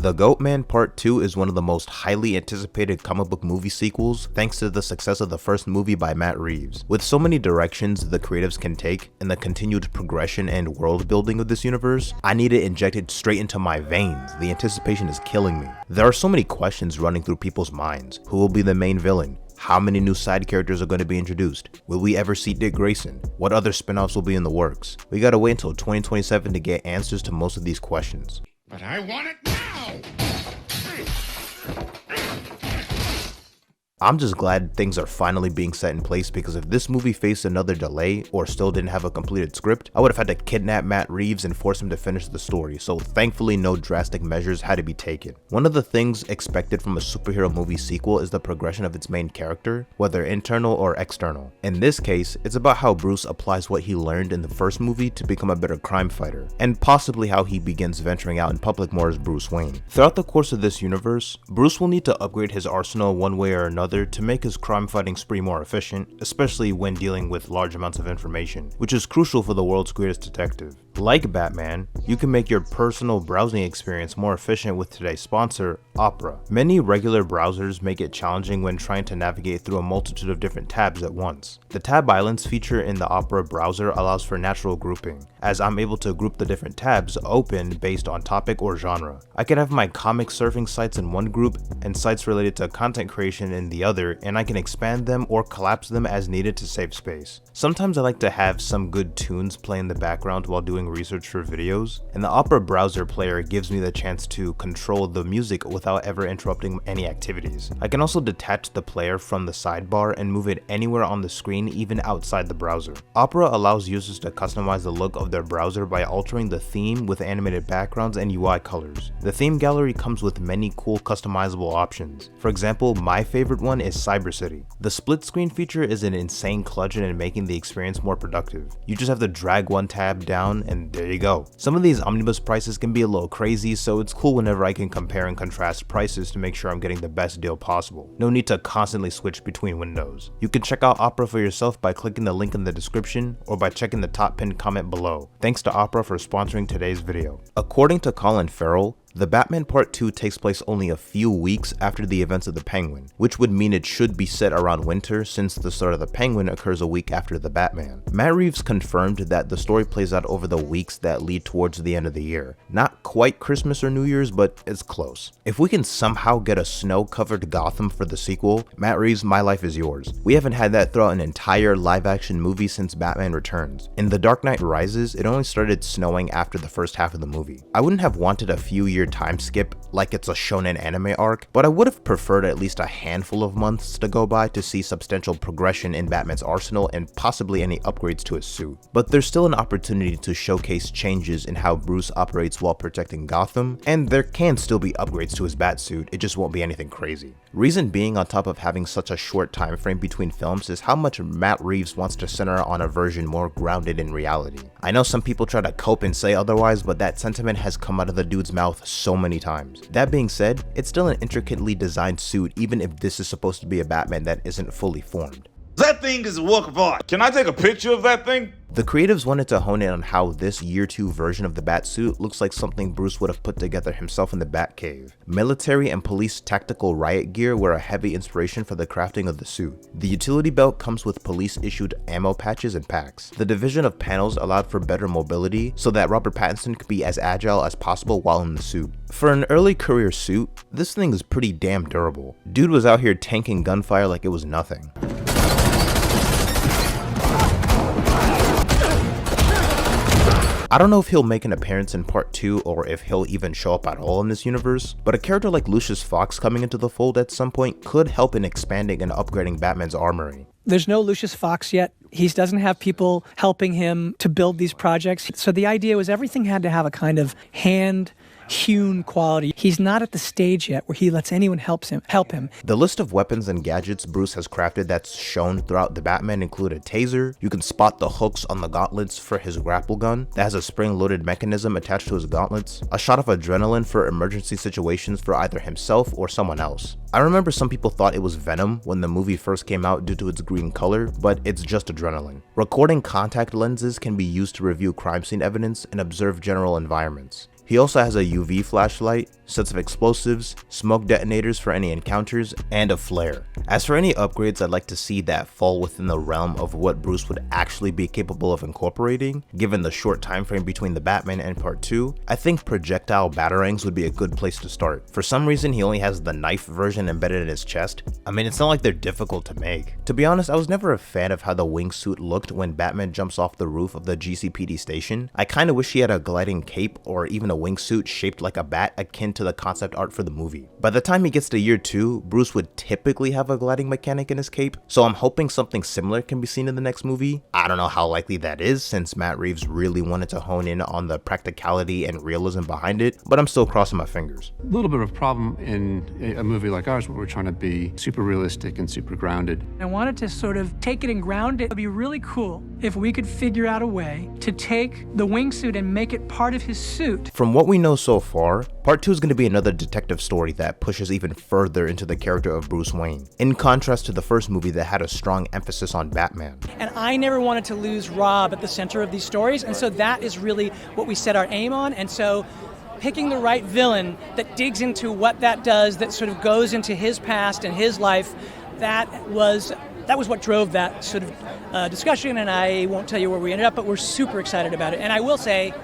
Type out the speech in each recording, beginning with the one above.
The Goatman Part 2 is one of the most highly anticipated comic book movie sequels thanks to the success of the first movie by Matt Reeves. With so many directions the creatives can take and the continued progression and world building of this universe, I need it injected straight into my veins. The anticipation is killing me. There are so many questions running through people's minds. Who will be the main villain? How many new side characters are going to be introduced? Will we ever see Dick Grayson? What other spin-offs will be in the works? We gotta wait until 2027 to get answers to most of these questions. But I want it now! I'm just glad things are finally being set in place, because if this movie faced another delay or still didn't have a completed script, I would have had to kidnap Matt Reeves and force him to finish the story, so thankfully no drastic measures had to be taken. One of the things expected from a superhero movie sequel is the progression of its main character, whether internal or external. In this case, it's about how Bruce applies what he learned in the first movie to become a better crime fighter, and possibly how he begins venturing out in public more as Bruce Wayne. Throughout the course of this universe, Bruce will need to upgrade his arsenal one way or another to make his crime fighting spree more efficient, especially when dealing with large amounts of information, which is crucial for the world's greatest detective. Like Batman, you can make your personal browsing experience more efficient with today's sponsor, Opera. Many regular browsers make it challenging when trying to navigate through a multitude of different tabs at once. The Tab Islands feature in the Opera browser allows for natural grouping, as I'm able to group the different tabs open based on topic or genre. I can have my comic surfing sites in one group and sites related to content creation in the other, and I can expand them or collapse them as needed to save space. Sometimes I like to have some good tunes play in the background while doing research for videos, and the Opera browser player gives me the chance to control the music without ever interrupting any activities. I can also detach the player from the sidebar and move it anywhere on the screen, even outside the browser. Opera allows users to customize the look of their browser by altering the theme with animated backgrounds and UI colors. The theme gallery comes with many cool customizable options. For example, my favorite one is Cyber City. The split screen feature is an insane kludgeon in making the experience more productive. You just have to drag one tab down and there you go. Some of these omnibus prices can be a little crazy, so it's cool whenever I can compare and contrast prices to make sure I'm getting the best deal possible. No need to constantly switch between windows. You can check out Opera for yourself by clicking the link in the description or by checking the top pinned comment below. Thanks to Opera for sponsoring today's video. According to Colin Farrell, The Batman Part 2 takes place only a few weeks after the events of The Penguin, which would mean it should be set around winter since the start of The Penguin occurs a week after The Batman. Matt Reeves confirmed that the story plays out over the weeks that lead towards the end of the year. Not quite Christmas or New Year's, but it's close. If we can somehow get a snow-covered Gotham for the sequel, Matt Reeves, my life is yours. We haven't had that throughout an entire live-action movie since Batman Returns. In The Dark Knight Rises, it only started snowing after the first half of the movie. I wouldn't have wanted a few-year time skip like it's a shonen anime arc, but I would have preferred at least a handful of months to go by to see substantial progression in Batman's arsenal and possibly any upgrades to his suit. But there's still an opportunity to showcase changes in how Bruce operates while protecting Gotham, and there can still be upgrades to his Batsuit, it just won't be anything crazy. Reason being, on top of having such a short time frame between films, is how much Matt Reeves wants to center on a version more grounded in reality. I know some people try to cope and say otherwise, but that sentiment has come out of the dude's mouth so many times. That being said, it's still an intricately designed suit even if this is supposed to be a Batman that isn't fully formed. That thing is a work of art. Can I take a picture of that thing? The creatives wanted to hone in on how this year 2 version of the Batsuit looks like something Bruce would have put together himself in the Batcave. Military and police tactical riot gear were a heavy inspiration for the crafting of the suit. The utility belt comes with police issued ammo patches and packs. The division of panels allowed for better mobility so that Robert Pattinson could be as agile as possible while in the suit. For an early career suit, this thing is pretty damn durable. Dude was out here tanking gunfire like it was nothing. I don't know if he'll make an appearance in part 2 or if he'll even show up at all in this universe, but a character like Lucius Fox coming into the fold at some point could help in expanding and upgrading Batman's armory. There's no Lucius Fox yet. He doesn't have people helping him to build these projects. So the idea was everything had to have a kind of hand-hewn quality. He's not at the stage yet where he lets anyone help him. The list of weapons and gadgets Bruce has crafted that's shown throughout the Batman include a taser. You can spot the hooks on the gauntlets for his grapple gun that has a spring-loaded mechanism attached to his gauntlets, a shot of adrenaline for emergency situations for either himself or someone else. I remember some people thought it was Venom when the movie first came out due to its green color, but it's just adrenaline. Recording contact lenses can be used to review crime scene evidence and observe general environments. He also has a UV flashlight, sets of explosives, smoke detonators for any encounters, and a flare. As for any upgrades I'd like to see that fall within the realm of what Bruce would actually be capable of incorporating, given the short time frame between the Batman and Part 2, I think projectile batarangs would be a good place to start. For some reason he only has the knife version embedded in his chest. I mean, it's not like they're difficult to make. To be honest, I was never a fan of how the wingsuit looked when Batman jumps off the roof of the GCPD station. I kinda wish he had a gliding cape or even a wingsuit shaped like a bat akin to the concept art for the movie. By the time he gets to year 2, Bruce would typically have a gliding mechanic in his cape, so I'm hoping something similar can be seen in the next movie. I don't know how likely that is since Matt Reeves really wanted to hone in on the practicality and realism behind it, but I'm still crossing my fingers. A little bit of a problem in a movie like ours where we're trying to be super realistic and super grounded. I wanted to sort of take it and ground it. It would be really cool if we could figure out a way to take the wingsuit and make it part of his suit. From what we know so far, Part 2 is going to be another detective story that pushes even further into the character of Bruce Wayne, in contrast to the first movie that had a strong emphasis on Batman. And I never wanted to lose Rob at the center of these stories, and so that is really what we set our aim on. And so picking the right villain that digs into what that does, that sort of goes into his past and his life, that was what drove that sort of discussion, and I won't tell you where we ended up, but we're super excited about it. And I will say,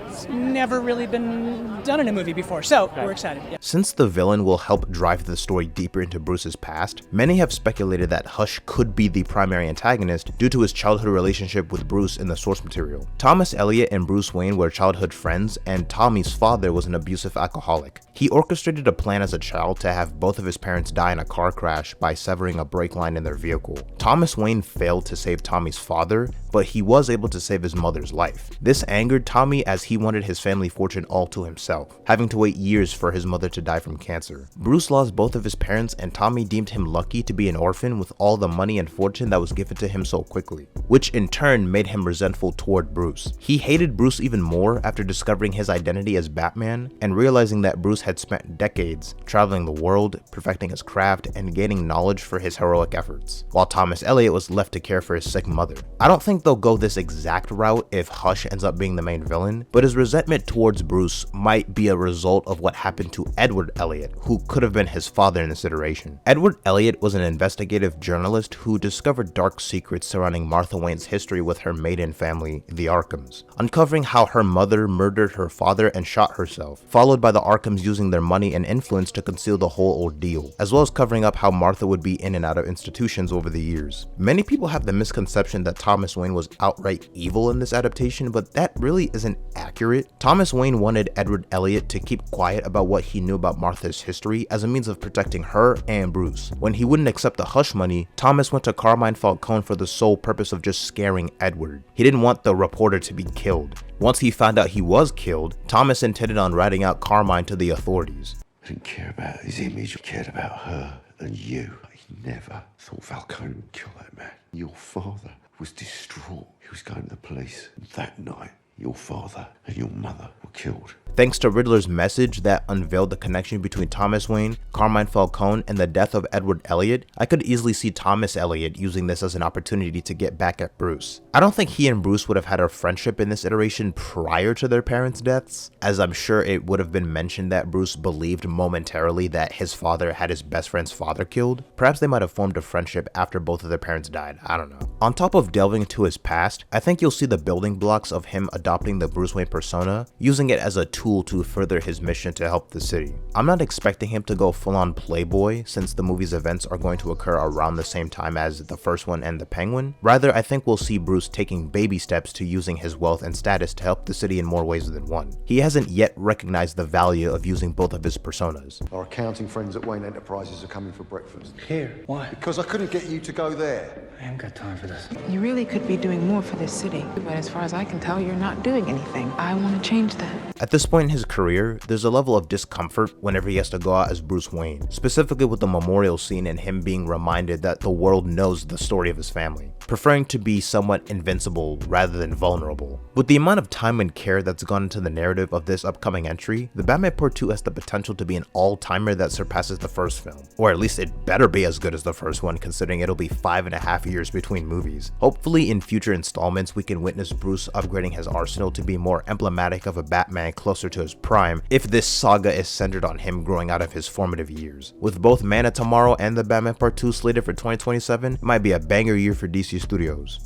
it's never really been done in a movie before, so we're excited. Yeah. Since the villain will help drive the story deeper into Bruce's past, many have speculated that Hush could be the primary antagonist due to his childhood relationship with Bruce in the source material. Thomas Elliot and Bruce Wayne were childhood friends, and Tommy's father was an abusive alcoholic. He orchestrated a plan as a child to have both of his parents die in a car crash by severing a brake line in their vehicle. Thomas Wayne failed to save Tommy's father, but he was able to save his mother's life. This angered Tommy as he wanted his family fortune all to himself, having to wait years for his mother to die from cancer. Bruce lost both of his parents, and Tommy deemed him lucky to be an orphan with all the money and fortune that was given to him so quickly, which in turn made him resentful toward Bruce. He hated Bruce even more after discovering his identity as Batman and realizing that Bruce had spent decades traveling the world, perfecting his craft, and gaining knowledge for his heroic efforts, while Thomas Elliot was left to care for his sick mother. I don't think they'll go this exact route if Hush ends up being the main villain, but his resentment towards Bruce might be a result of what happened to Edward Elliot, who could have been his father in this iteration. Edward Elliot was an investigative journalist who discovered dark secrets surrounding Martha Wayne's history with her maiden family, the Arkhams, uncovering how her mother murdered her father and shot herself, followed by the Arkhams using their money and influence to conceal the whole ordeal, as well as covering up how Martha would be in and out of institutions over the years. Many people have the misconception that Thomas Wayne was outright evil in this adaptation, but that really isn't accurate. Thomas Wayne wanted Edward Elliot to keep quiet about what he knew about Martha's history as a means of protecting her and Bruce. When he wouldn't accept the hush money, Thomas went to Carmine Falcone for the sole purpose of just scaring Edward. He didn't want the reporter to be killed. Once he found out he was killed, Thomas intended on ratting out Carmine to the authorities. I didn't care about his image, I cared about her and you. I never thought Falcone would kill that man. Your father was distraught. He was going to the police. And that night, your father and your mother were killed. Thanks to Riddler's message that unveiled the connection between Thomas Wayne, Carmine Falcone, and the death of Edward Elliot, I could easily see Thomas Elliot using this as an opportunity to get back at Bruce. I don't think he and Bruce would have had a friendship in this iteration prior to their parents' deaths, as I'm sure it would have been mentioned that Bruce believed momentarily that his father had his best friend's father killed. Perhaps they might have formed a friendship after both of their parents died, I don't know. On top of delving into his past, I think you'll see the building blocks of him adopting the Bruce Wayne persona, using it as a tool to further his mission to help the city. I'm not expecting him to go full-on playboy since the movie's events are going to occur around the same time as the first one and the Penguin. Rather, I think we'll see Bruce taking baby steps to using his wealth and status to help the city in more ways than one. He hasn't yet recognized the value of using both of his personas. Our accounting friends at Wayne Enterprises are coming for breakfast. Here? Why? Because I couldn't get you to go there. I haven't got time for this. You really could be doing more for this city, but as far as I can tell, you're not doing anything. I want to change that. At this point in his career, there's a level of discomfort whenever he has to go out as Bruce Wayne, specifically with the memorial scene and him being reminded that the world knows the story of his family, preferring to be somewhat invincible rather than vulnerable. With the amount of time and care that's gone into the narrative of this upcoming entry, the Batman Part 2 has the potential to be an all-timer that surpasses the first film, or at least it better be as good as the first one, considering it'll be 5.5 years between movies. Hopefully in future installments we can witness Bruce upgrading his arsenal to be more emblematic of a Batman closer to his prime if this saga is centered on him growing out of his formative years. With both Man of Tomorrow and The Batman Part 2 slated for 2027, it might be a banger year for DC Studios.